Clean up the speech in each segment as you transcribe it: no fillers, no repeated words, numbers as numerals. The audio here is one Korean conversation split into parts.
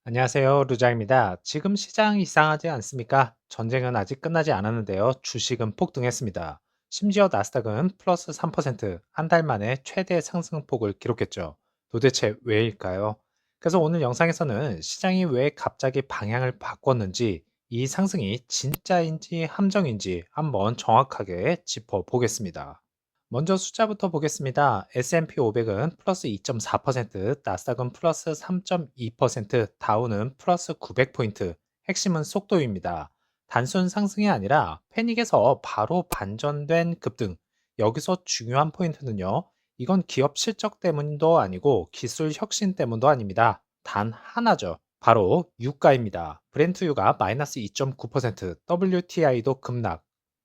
안녕하세요. 루자입니다. 지금 시장 이상하지 않습니까? 전쟁은 아직 끝나지 않았는데요. 주식은 폭등했습니다. 심지어 나스닥은 플러스 3%, 한 달 만에 최대 상승폭을 기록했죠. 도대체 왜일까요? 그래서 오늘 영상에서는 시장이 왜 갑자기 방향을 바꿨는지, 이 상승이 진짜인지 함정인지 한번 정확하게 짚어보겠습니다. 먼저 숫자부터 보겠습니다. S&P 500은 플러스 2.4%, 나스닥은 플러스 3.2%, 다우는 플러스 900포인트. 핵심은 속도입니다. 단순 상승이 아니라 패닉에서 바로 반전된 급등. 여기서 중요한 포인트는요. 이건 기업 실적 때문도 아니고 기술 혁신 때문도 아닙니다. 단 하나죠. 바로 유가입니다. 브렌트유가 마이너스 2.9%, WTI도 급락.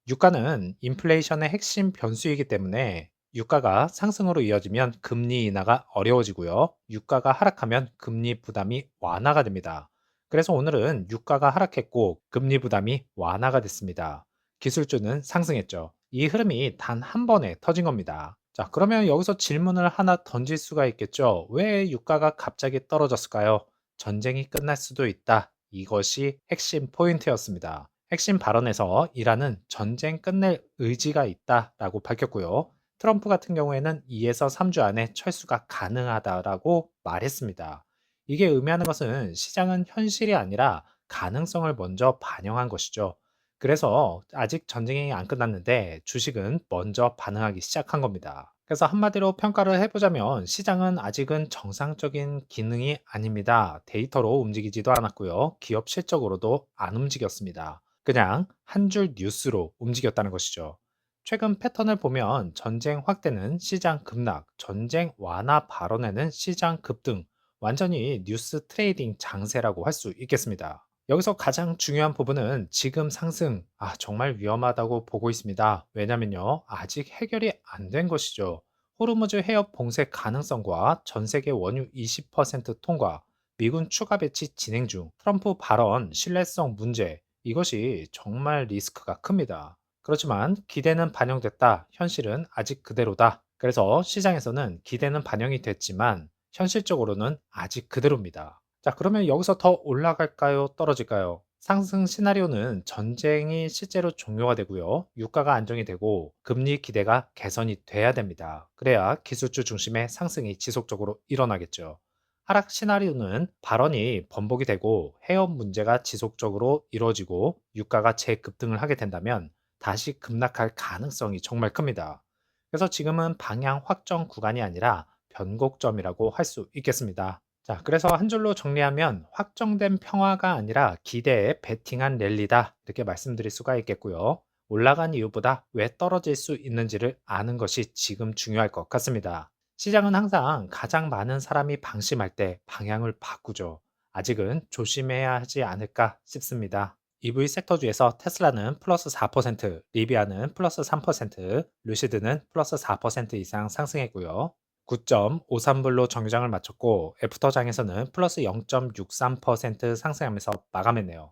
유가는 인플레이션의 핵심 변수이기 때문에 유가가 상승으로 이어지면 금리 인하가 어려워지고요. 유가가 하락하면 금리 부담이 완화가 됩니다. 그래서 오늘은 유가가 하락했고 금리 부담이 완화가 됐습니다. 기술주는 상승했죠. 이 흐름이 단 한 번에 터진 겁니다. 자, 그러면 여기서 질문을 하나 던질 수가 있겠죠. 왜 유가가 갑자기 떨어졌을까요? 전쟁이 끝날 수도 있다. 이것이 핵심 포인트였습니다. 핵심 발언에서 이란은 전쟁 끝낼 의지가 있다라고 밝혔고요. 트럼프 같은 경우에는 2에서 3주 안에 철수가 가능하다라고 말했습니다. 이게 의미하는 것은 시장은 현실이 아니라 가능성을 먼저 반영한 것이죠. 그래서 아직 전쟁이 안 끝났는데 주식은 먼저 반응하기 시작한 겁니다. 그래서 한마디로 평가를 해보자면 시장은 아직은 정상적인 기능이 아닙니다. 데이터로 움직이지도 않았고요. 기업 실적으로도 안 움직였습니다. 그냥 한 줄 뉴스로 움직였다는 것이죠. 최근 패턴을 보면 전쟁 확대는 시장 급락, 전쟁 완화 발언에는 시장 급등, 완전히 뉴스 트레이딩 장세라고 할 수 있겠습니다. 여기서 가장 중요한 부분은 지금 상승, 정말 위험하다고 보고 있습니다. 왜냐면요, 아직 해결이 안 된 것이죠. 호르무즈 해협 봉쇄 가능성과 전 세계 원유 20% 통과, 미군 추가 배치 진행 중, 트럼프 발언 신뢰성 문제, 이것이 정말 리스크가 큽니다. 그렇지만 기대는 반영됐다, 현실은 아직 그대로다. 그래서 시장에서는 기대는 반영이 됐지만 현실적으로는 아직 그대로입니다. 자, 그러면 여기서 더 올라갈까요? 떨어질까요? 상승 시나리오는 전쟁이 실제로 종료가 되고요. 유가가 안정이 되고 금리 기대가 개선이 돼야 됩니다. 그래야 기술주 중심의 상승이 지속적으로 일어나겠죠. 하락 시나리오는 발언이 번복이 되고 해업 문제가 지속적으로 이루어지고 유가가 재급등을 하게 된다면 다시 급락할 가능성이 정말 큽니다. 그래서 지금은 방향 확정 구간이 아니라 변곡점이라고 할 수 있겠습니다. 자, 그래서 한 줄로 정리하면 확정된 평화가 아니라 기대에 베팅한 랠리다. 이렇게 말씀드릴 수가 있겠고요. 올라간 이유보다 왜 떨어질 수 있는지를 아는 것이 지금 중요할 것 같습니다. 시장은 항상 가장 많은 사람이 방심할 때 방향을 바꾸죠. 아직은 조심해야 하지 않을까 싶습니다. EV 섹터주에서 테슬라는 플러스 4%, 리비아는 플러스 3%, 루시드는 플러스 4% 이상 상승했고요. 9.53불로 정유장을 마쳤고 애프터장에서는 플러스 0.63% 상승하면서 마감했네요.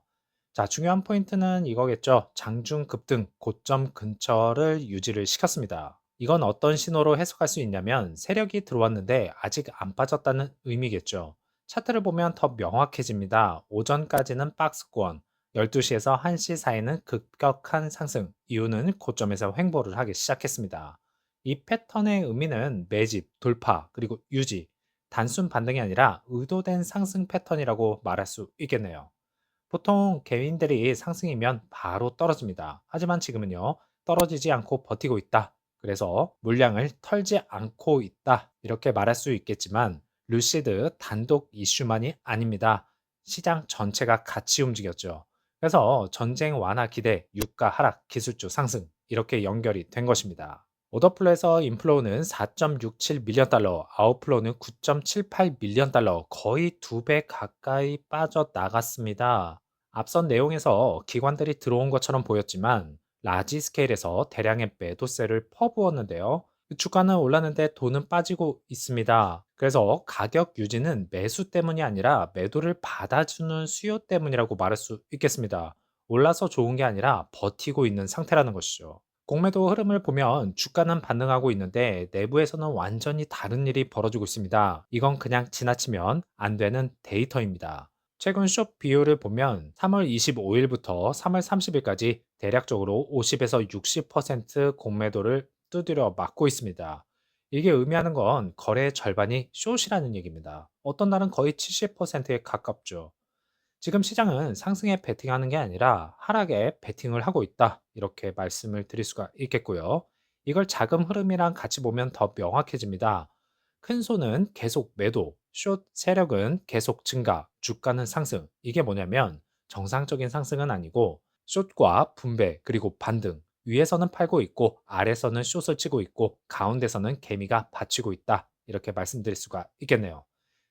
자, 중요한 포인트는 이거겠죠. 장중 급등 고점 근처를 유지를 시켰습니다. 이건 어떤 신호로 해석할 수 있냐면 세력이 들어왔는데 아직 안 빠졌다는 의미겠죠. 차트를 보면 더 명확해집니다. 오전까지는 박스권, 12시에서 1시 사이는 급격한 상승, 이유는 고점에서 횡보를 하기 시작했습니다. 이 패턴의 의미는 매집, 돌파, 그리고 유지, 단순 반등이 아니라 의도된 상승 패턴이라고 말할 수 있겠네요. 보통 개인들이 상승이면 바로 떨어집니다. 하지만 지금은요, 떨어지지 않고 버티고 있다. 그래서 물량을 털지 않고 있다. 이렇게 말할 수 있겠지만, 루시드 단독 이슈만이 아닙니다. 시장 전체가 같이 움직였죠. 그래서 전쟁 완화 기대, 유가 하락, 기술주 상승, 이렇게 연결이 된 것입니다. 오더플로에서 인플로우는 4.67 밀리언 달러, 아웃플로우는 9.78 밀리언 달러, 거의 2배 가까이 빠져나갔습니다. 앞선 내용에서 기관들이 들어온 것처럼 보였지만 라지 스케일에서 대량의 매도세를 퍼부었는데요. 주가는 올랐는데 돈은 빠지고 있습니다. 그래서 가격 유지는 매수 때문이 아니라 매도를 받아주는 수요 때문이라고 말할 수 있겠습니다. 올라서 좋은 게 아니라 버티고 있는 상태라는 것이죠. 공매도 흐름을 보면 주가는 반등하고 있는데 내부에서는 완전히 다른 일이 벌어지고 있습니다. 이건 그냥 지나치면 안 되는 데이터입니다. 최근 숏 비율을 보면 3월 25일부터 3월 30일까지 대략적으로 50에서 60% 공매도를 두드려 맞고 있습니다. 이게 의미하는 건 거래의 절반이 숏이라는 얘기입니다. 어떤 날은 거의 70%에 가깝죠. 지금 시장은 상승에 베팅하는 게 아니라 하락에 베팅을 하고 있다. 이렇게 말씀을 드릴 수가 있겠고요. 이걸 자금 흐름이랑 같이 보면 더 명확해집니다. 큰 손은 계속 매도, 숏 세력은 계속 증가, 주가는 상승. 이게 뭐냐면 정상적인 상승은 아니고 숏과 분배 그리고 반등. 위에서는 팔고 있고 아래서는 숏을 치고 있고 가운데서는 개미가 받치고 있다. 이렇게 말씀드릴 수가 있겠네요.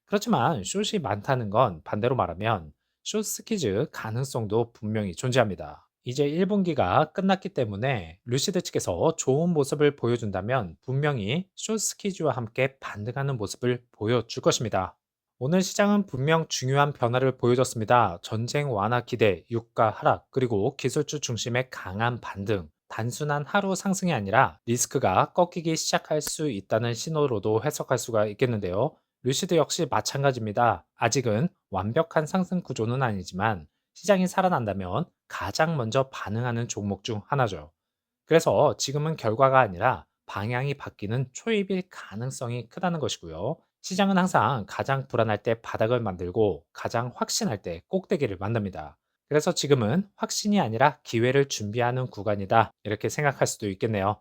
그렇지만 숏이 많다는 건 반대로 말하면 숏 스키즈 가능성도 분명히 존재합니다. 이제 1분기가 끝났기 때문에 루시드 측에서 좋은 모습을 보여준다면 분명히 숏 스키즈와 함께 반등하는 모습을 보여줄 것입니다. 오늘 시장은 분명 중요한 변화를 보여줬습니다. 전쟁 완화 기대, 유가 하락, 그리고 기술주 중심의 강한 반등. 단순한 하루 상승이 아니라 리스크가 꺾이기 시작할 수 있다는 신호로도 해석할 수가 있겠는데요. 루시드 역시 마찬가지입니다. 아직은 완벽한 상승 구조는 아니지만 시장이 살아난다면 가장 먼저 반응하는 종목 중 하나죠. 그래서 지금은 결과가 아니라 방향이 바뀌는 초입일 가능성이 크다는 것이고요. 시장은 항상 가장 불안할 때 바닥을 만들고 가장 확신할 때 꼭대기를 만듭니다. 그래서 지금은 확신이 아니라 기회를 준비하는 구간이다. 이렇게 생각할 수도 있겠네요.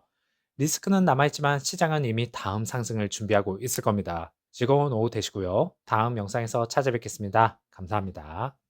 리스크는 남아있지만 시장은 이미 다음 상승을 준비하고 있을 겁니다. 즐거운 오후 되시고요. 다음 영상에서 찾아뵙겠습니다. 감사합니다.